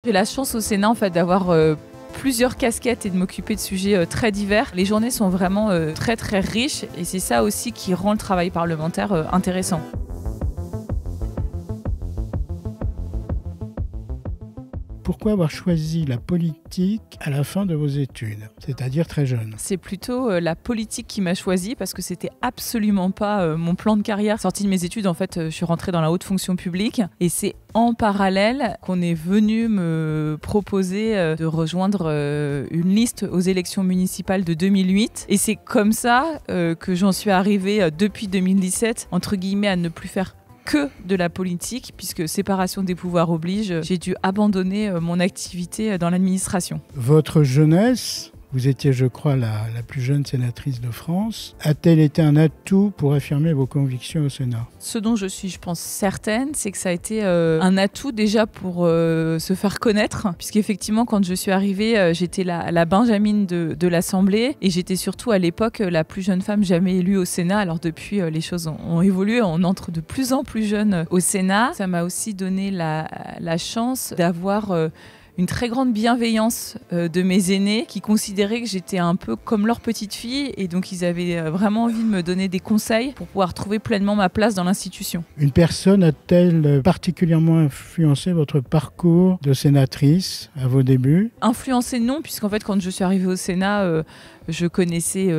J'ai la chance au Sénat d'avoir plusieurs casquettes et de m'occuper de sujets très divers. Les journées sont vraiment très très riches et c'est ça aussi qui rend le travail parlementaire intéressant. Pourquoi avoir choisi la politique à la fin de vos études, c'est-à-dire très jeune? C'est plutôt la politique qui m'a choisi parce que c'était absolument pas mon plan de carrière. Sortie de mes études, je suis rentrée dans la haute fonction publique et c'est en parallèle qu'on est venu me proposer de rejoindre une liste aux élections municipales de 2008. Et c'est comme ça que j'en suis arrivée depuis 2017, entre guillemets, à ne plus faire que de la politique, puisque séparation des pouvoirs oblige, j'ai dû abandonner mon activité dans l'administration. Votre jeunesse, vous étiez, je crois, la plus jeune sénatrice de France, a-t-elle été un atout pour affirmer vos convictions au Sénat? Ce dont je suis, je pense, certaine, c'est que ça a été un atout déjà pour se faire connaître, puisqu'effectivement, quand je suis arrivée, j'étais la Benjamine de l'Assemblée, et j'étais surtout à l'époque la plus jeune femme jamais élue au Sénat. Alors depuis, les choses ont évolué, on entre de plus en plus jeunes au Sénat. Ça m'a aussi donné la chance d'avoir une très grande bienveillance de mes aînés qui considéraient que j'étais un peu comme leur petite fille et donc ils avaient vraiment envie de me donner des conseils pour pouvoir trouver pleinement ma place dans l'institution. Une personne a-t-elle particulièrement influencé votre parcours de sénatrice à vos débuts? Influencé non, puisqu'en fait quand je suis arrivée au Sénat, je connaissais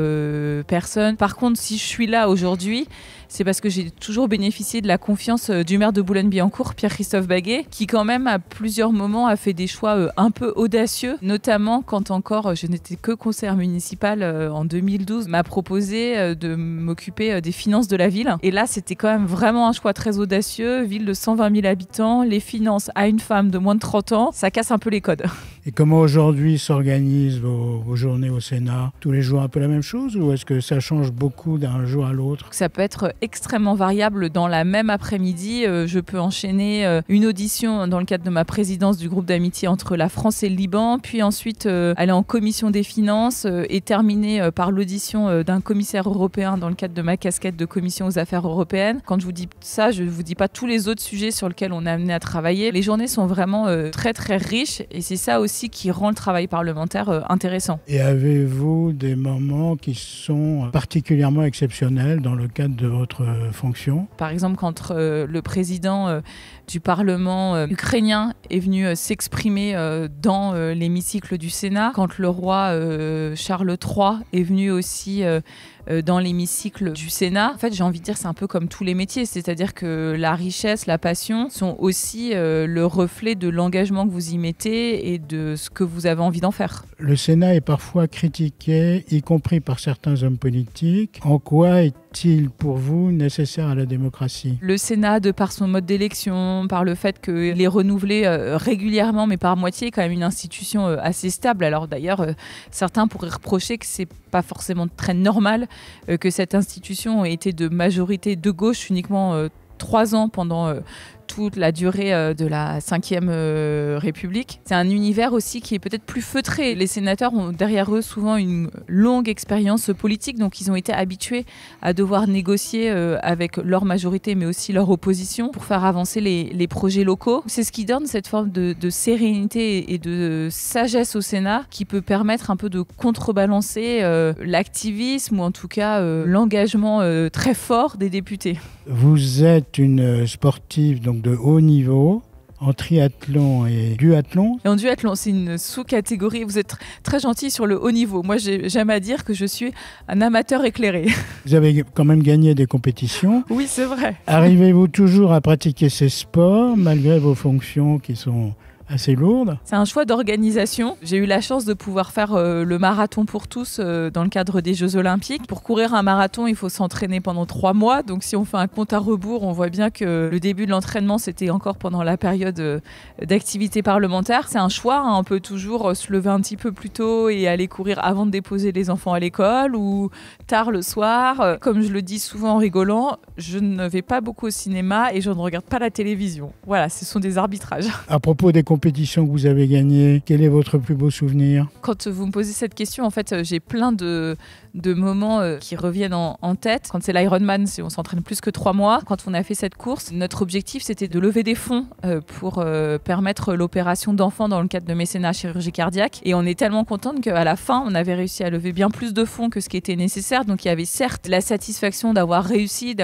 personne. Par contre, si je suis là aujourd'hui, c'est parce que j'ai toujours bénéficié de la confiance du maire de Boulogne-Billancourt, Pierre-Christophe Baguet, qui quand même à plusieurs moments a fait des choix un peu audacieux, notamment quand encore je n'étais que conseillère municipale en 2012, m'a proposé de m'occuper des finances de la ville. Et là, c'était quand même vraiment un choix très audacieux. Ville de 120 000 habitants, les finances à une femme de moins de 30 ans, ça casse un peu les codes. Et comment aujourd'hui s'organisent vos journées au Sénat? Tous les jours un peu la même chose ou est-ce que ça change beaucoup d'un jour à l'autre? Ça peut être extrêmement variable. Dans la même après-midi, je peux enchaîner une audition dans le cadre de ma présidence du groupe d'amitié entre la France et le Liban, puis ensuite aller en commission des finances et terminer par l'audition d'un commissaire européen dans le cadre de ma casquette de commission aux affaires européennes. Quand je vous dis ça, je ne vous dis pas tous les autres sujets sur lesquels on est amené à travailler. Les journées sont vraiment très très riches et c'est ça aussi qui rend le travail parlementaire intéressant. Et avez-vous des moments qui sont particulièrement exceptionnels dans le cadre de votre fonction? Par exemple, quand le président du Parlement ukrainien est venu s'exprimer dans l'hémicycle du Sénat, quand le roi Charles III est venu aussi dans l'hémicycle du Sénat. En fait, j'ai envie de dire, c'est un peu comme tous les métiers, c'est-à-dire que la richesse, la passion sont aussi le reflet de l'engagement que vous y mettez et de ce que vous avez envie d'en faire. Le Sénat est parfois critiqué, y compris par certains hommes politiques. En quoi est-il pour vous nécessaire à la démocratie? Le Sénat, de par son mode d'élection, par le fait qu'il est renouvelé régulièrement, mais par moitié, est quand même une institution assez stable. Alors d'ailleurs, certains pourraient reprocher que c'est pas forcément très normal que cette institution ait été de majorité de gauche uniquement 3 ans pendant toute la durée de la Ve République. C'est un univers aussi qui est peut-être plus feutré. Les sénateurs ont derrière eux souvent une longue expérience politique, donc ils ont été habitués à devoir négocier avec leur majorité, mais aussi leur opposition, pour faire avancer les projets locaux. C'est ce qui donne cette forme de sérénité et de sagesse au Sénat qui peut permettre un peu de contrebalancer l'activisme ou en tout cas l'engagement très fort des députés. Vous êtes une sportive donc de haut niveau en triathlon et duathlon. Et en duathlon, c'est une sous-catégorie. Vous êtes très gentil sur le haut niveau. Moi, j'aime à dire que je suis un amateur éclairé. Vous avez quand même gagné des compétitions. Oui, c'est vrai. Arrivez-vous toujours à pratiquer ces sports malgré vos fonctions qui sont assez lourde? C'est un choix d'organisation. J'ai eu la chance de pouvoir faire le marathon pour tous dans le cadre des Jeux Olympiques. Pour courir un marathon, il faut s'entraîner pendant 3 mois. Donc si on fait un compte à rebours, on voit bien que le début de l'entraînement, c'était encore pendant la période d'activité parlementaire. C'est un choix. On peut toujours se lever un petit peu plus tôt et aller courir avant de déposer les enfants à l'école ou tard le soir. Comme je le dis souvent en rigolant, je ne vais pas beaucoup au cinéma et je ne regarde pas la télévision. Voilà, ce sont des arbitrages. À propos des compétitions, compétition que vous avez gagnée? Quel est votre plus beau souvenir? Quand vous me posez cette question, en fait, j'ai plein de moments qui reviennent en tête. Quand c'est l'Ironman, on s'entraîne plus que 3 mois. Quand on a fait cette course, notre objectif, c'était de lever des fonds pour permettre l'opération d'enfants dans le cadre de mécénat chirurgie cardiaque. Et on est tellement contente qu'à la fin, on avait réussi à lever bien plus de fonds que ce qui était nécessaire. Donc il y avait certes la satisfaction d'avoir réussi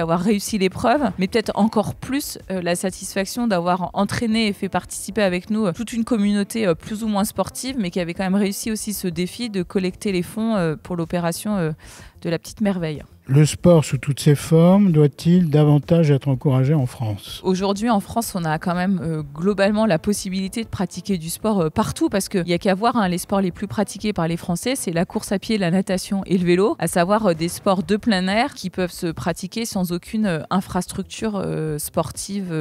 l'épreuve, mais peut-être encore plus la satisfaction d'avoir entraîné et fait participer avec nous toute une communauté plus ou moins sportive, mais qui avait quand même réussi aussi ce défi de collecter les fonds pour l'opération de la petite merveille. Le sport sous toutes ses formes doit-il davantage être encouragé en France? Aujourd'hui, en France, on a quand même globalement la possibilité de pratiquer du sport partout, parce qu'il n'y a qu'à voir les sports les plus pratiqués par les Français, c'est la course à pied, la natation et le vélo, à savoir des sports de plein air qui peuvent se pratiquer sans aucune infrastructure sportive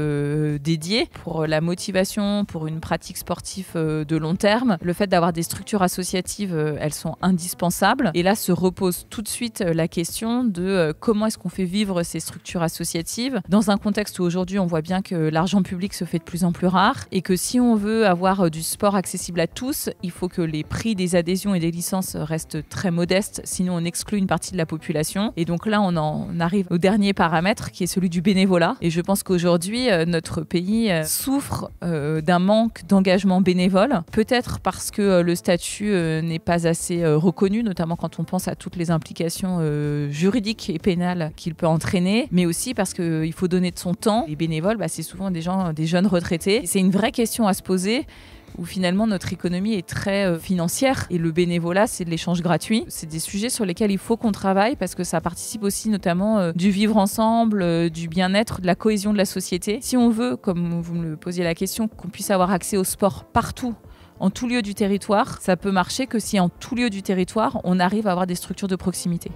dédiée. Pour la motivation, pour une pratique sportive de long terme, le fait d'avoir des structures associatives, elles sont indispensables. Et là se repose tout de suite la question de comment est-ce qu'on fait vivre ces structures associatives dans un contexte où aujourd'hui on voit bien que l'argent public se fait de plus en plus rare et que si on veut avoir du sport accessible à tous, il faut que les prix des adhésions et des licences restent très modestes, sinon on exclut une partie de la population. Et donc là on en arrive au dernier paramètre qui est celui du bénévolat. Et je pense qu'aujourd'hui notre pays souffre d'un manque d'engagement bénévole, peut-être parce que le statut n'est pas assez reconnu, notamment quand on pense à toutes les implications juridiques et pénales qu'il peut entraîner, mais aussi parce qu'il faut donner de son temps. Les bénévoles, c'est souvent des jeunes retraités. Et c'est une vraie question à se poser, où finalement notre économie est très financière et le bénévolat, c'est de l'échange gratuit. C'est des sujets sur lesquels il faut qu'on travaille parce que ça participe aussi notamment du vivre ensemble, du bien-être, de la cohésion de la société. Si on veut, comme vous me posiez la question, qu'on puisse avoir accès au sport partout, en tout lieu du territoire, ça peut marcher que si en tout lieu du territoire, on arrive à avoir des structures de proximité.